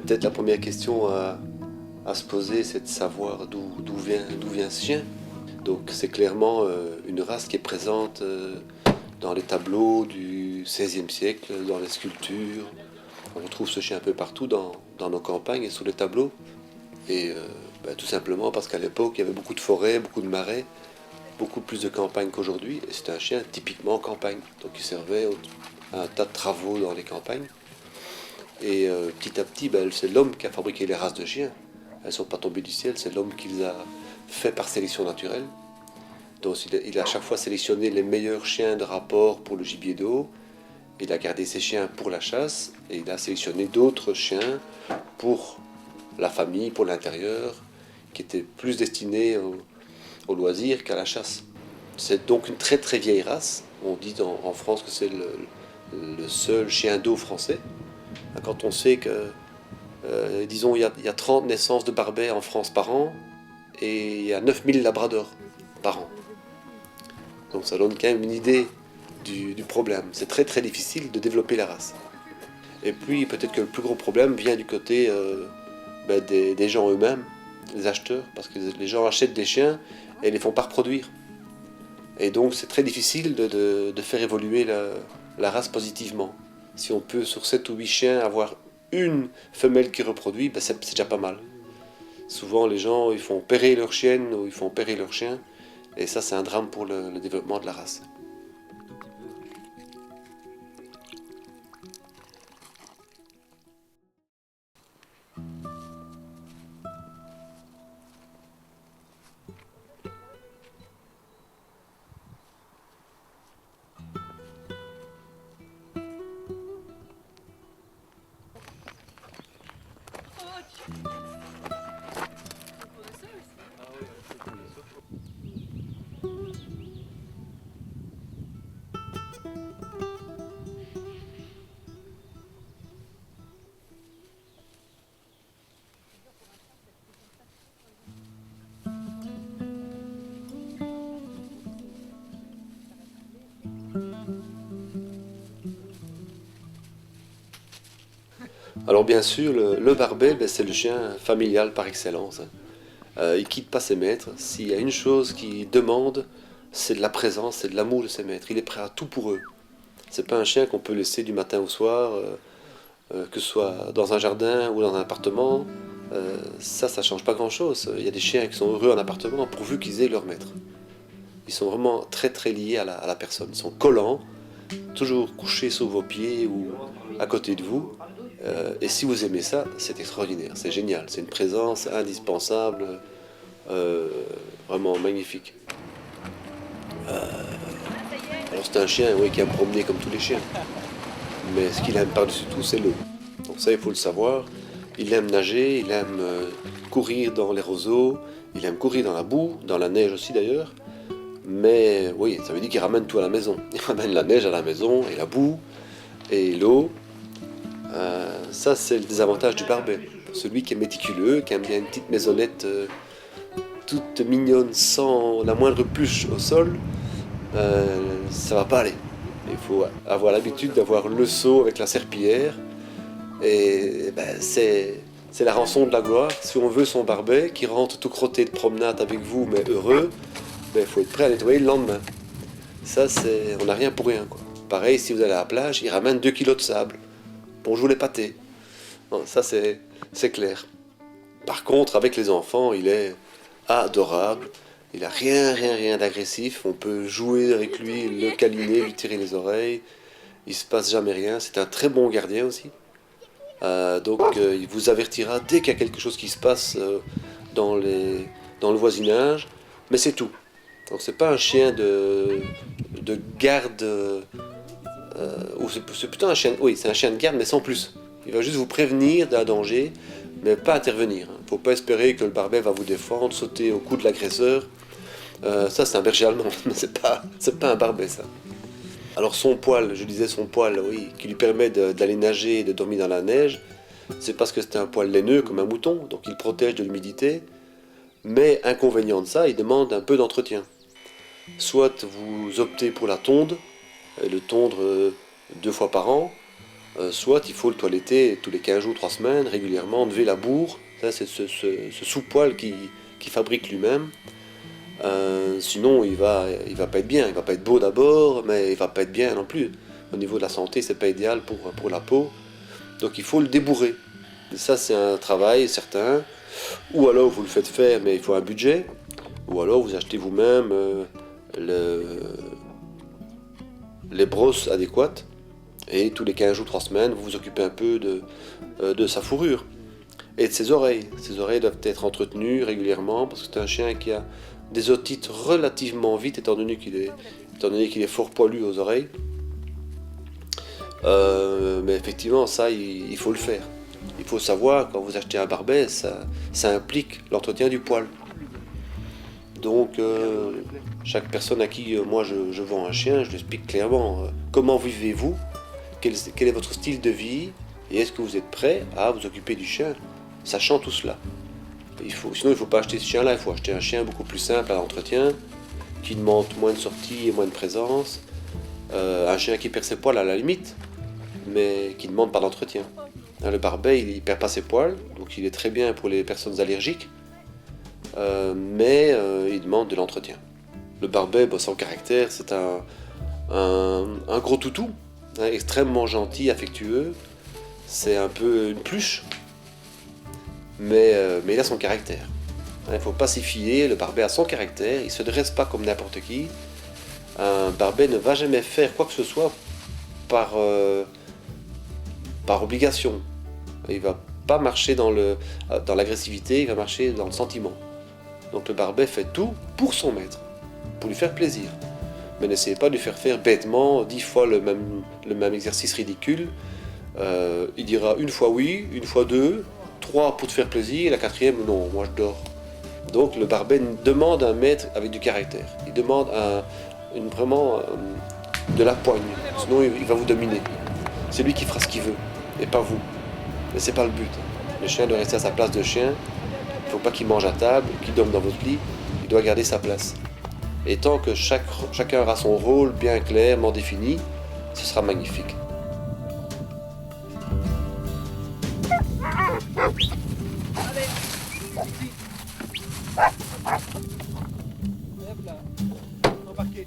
Peut-être la première question à se poser, c'est de savoir d'où vient ce chien. Donc c'est clairement une race qui est présente dans les tableaux du XVIe siècle, dans les sculptures. On retrouve ce chien un peu partout dans nos campagnes et sur les tableaux. Et tout simplement parce qu'à l'époque, il y avait beaucoup de forêts, beaucoup de marais, beaucoup plus de campagnes qu'aujourd'hui. Et c'était un chien typiquement campagne. Donc il servait à un tas de travaux dans les campagnes. Et petit à petit, c'est l'homme qui a fabriqué les races de chiens. Elles ne sont pas tombées du ciel, c'est l'homme qui les a fait par sélection naturelle. Donc il a à chaque fois sélectionné les meilleurs chiens de rapport pour le gibier d'eau. Il a gardé ses chiens pour la chasse et il a sélectionné d'autres chiens pour la famille, pour l'intérieur, qui étaient plus destinés au loisir qu'à la chasse. C'est donc une très très vieille race. On dit en France que c'est le seul chien d'eau français. Quand on sait que, disons, il y a 30 naissances de barbets en France par an et il y a 9000 labradors par an. Donc ça donne quand même une idée du problème. C'est très très difficile de développer la race. Et puis peut-être que le plus gros problème vient du côté des gens eux-mêmes, les acheteurs, parce que les gens achètent des chiens et les font pas reproduire. Et donc c'est très difficile de faire évoluer la race positivement. Si on peut sur 7 ou 8 chiens avoir une femelle qui reproduit, c'est déjà pas mal. Souvent les gens ils font paire leur chienne ou ils font paire leur chien, et ça c'est un drame pour le développement de la race. Alors bien sûr, le barbet, c'est le chien familial par excellence. Il quitte pas ses maîtres. S'il y a une chose qu'il demande, c'est de la présence, c'est de l'amour de ses maîtres. Il est prêt à tout pour eux. C'est pas un chien qu'on peut laisser du matin au soir, que ce soit dans un jardin ou dans un appartement. Ça change pas grand-chose. Il y a des chiens qui sont heureux en appartement pourvu qu'ils aient leur maître. Ils sont vraiment très très liés à la personne. Ils sont collants, toujours couchés sous vos pieds ou à côté de vous. Et si vous aimez ça, c'est extraordinaire, c'est génial, c'est une présence indispensable, euh, vraiment magnifique. Alors c'est un chien, oui, qui aime promener comme tous les chiens, mais ce qu'il aime par-dessus tout, c'est l'eau. Donc ça, il faut le savoir. Il aime nager, il aime courir dans les roseaux, il aime courir dans la boue, dans la neige aussi d'ailleurs. Mais oui, ça veut dire qu'il ramène tout à la maison. Il ramène la neige à la maison, et la boue, et l'eau. Ça, c'est le désavantage du barbet. Celui qui est méticuleux, qui aime bien une petite maisonnette toute mignonne, sans la moindre pluche au sol, ça va pas aller. Il faut avoir l'habitude d'avoir le seau avec la serpillière. Et c'est la rançon de la gloire. Si on veut son barbet, qui rentre tout crotté de promenade avec vous, mais heureux, il faut être prêt à nettoyer le lendemain. Ça, on n'a rien pour rien, quoi. Pareil, si vous allez à la plage, il ramène 2 kilos de sable. Bonjour les pâtés. Non, ça, c'est clair. Par contre, avec les enfants, il est adorable. Il n'a rien d'agressif. On peut jouer avec lui, le câliner, lui tirer les oreilles. Il se passe jamais rien. C'est un très bon gardien aussi. Donc, il vous avertira dès qu'il y a quelque chose qui se passe dans, dans le voisinage. Mais c'est tout. Donc, c'est pas un chien de garde. Ou c'est plutôt un chien. Oui, c'est un chien de garde, mais sans plus. Il va juste vous prévenir d'un danger, mais pas intervenir. Il ne faut pas espérer que le barbet va vous défendre, sauter au cou de l'agresseur. Ça, c'est un berger allemand, mais c'est pas un barbet, ça. Alors son poil, je disais son poil, oui, qui lui permet d'aller nager et de dormir dans la neige, c'est parce que c'est un poil laineux comme un mouton, donc il protège de l'humidité. Mais inconvénient de ça, il demande un peu d'entretien. Soit vous optez pour la tonde, le tondre 2 fois par an, soit il faut le toiletter tous les 15 jours, 3 semaines, régulièrement, enlever la bourre. Ça, c'est ce sous-poil qui fabrique lui-même. Sinon, il va pas être bien. Il va pas être beau d'abord, mais il va pas être bien non plus. Au niveau de la santé, c'est pas idéal pour la peau. Donc il faut le débourrer. Et ça, c'est un travail certain. Ou alors vous le faites faire, mais il faut un budget. Ou alors vous achetez vous-même les brosses adéquates. Et tous les 15 jours, 3 semaines, vous vous occupez un peu de sa fourrure. Et de ses oreilles. Ses oreilles doivent être entretenues régulièrement parce que c'est un chien qui a des otites relativement vite étant donné qu'il est fort poilu aux oreilles. Mais effectivement, ça, il faut le faire. Il faut savoir, quand vous achetez un Barbet, ça implique l'entretien du poil. Donc, chaque personne à qui moi je vends un chien, je lui explique clairement comment vivez-vous, quel est votre style de vie, et est-ce que vous êtes prêt à vous occuper du chien, sachant tout cela. Sinon, il ne faut pas acheter ce chien-là, il faut acheter un chien beaucoup plus simple à l'entretien, qui demande moins de sorties et moins de présence. Un chien qui perd ses poils à la limite, mais qui ne demande pas d'entretien. Le Barbet, il ne perd pas ses poils, donc il est très bien pour les personnes allergiques, mais il demande de l'entretien. Le Barbet, son caractère, c'est un gros toutou, hein, extrêmement gentil, affectueux. C'est un peu une pluche, mais il a son caractère. Il ne faut pas s'y fier, le Barbet a son caractère, il ne se dresse pas comme n'importe qui. Un Barbet ne va jamais faire quoi que ce soit par obligation. Il ne va pas marcher dans l'agressivité, il va marcher dans le sentiment. Donc le Barbet fait tout pour son maître, pour lui faire plaisir. Mais n'essayez pas de lui faire bêtement 10 fois le même exercice ridicule. Il dira une fois oui, une fois deux, 3 pour te faire plaisir, et la 4e, non, moi je dors. Donc le Barbet demande un maître avec du caractère. Il demande vraiment de la poigne, sinon il va vous dominer. C'est lui qui fera ce qu'il veut, et pas vous. Mais c'est pas le but. Le chien doit rester à sa place de chien. Il ne faut pas qu'il mange à table, qu'il dorme dans votre lit. Il doit garder sa place. Et tant que chacun aura son rôle bien clairement défini, ce sera magnifique. Hop là, embarqué.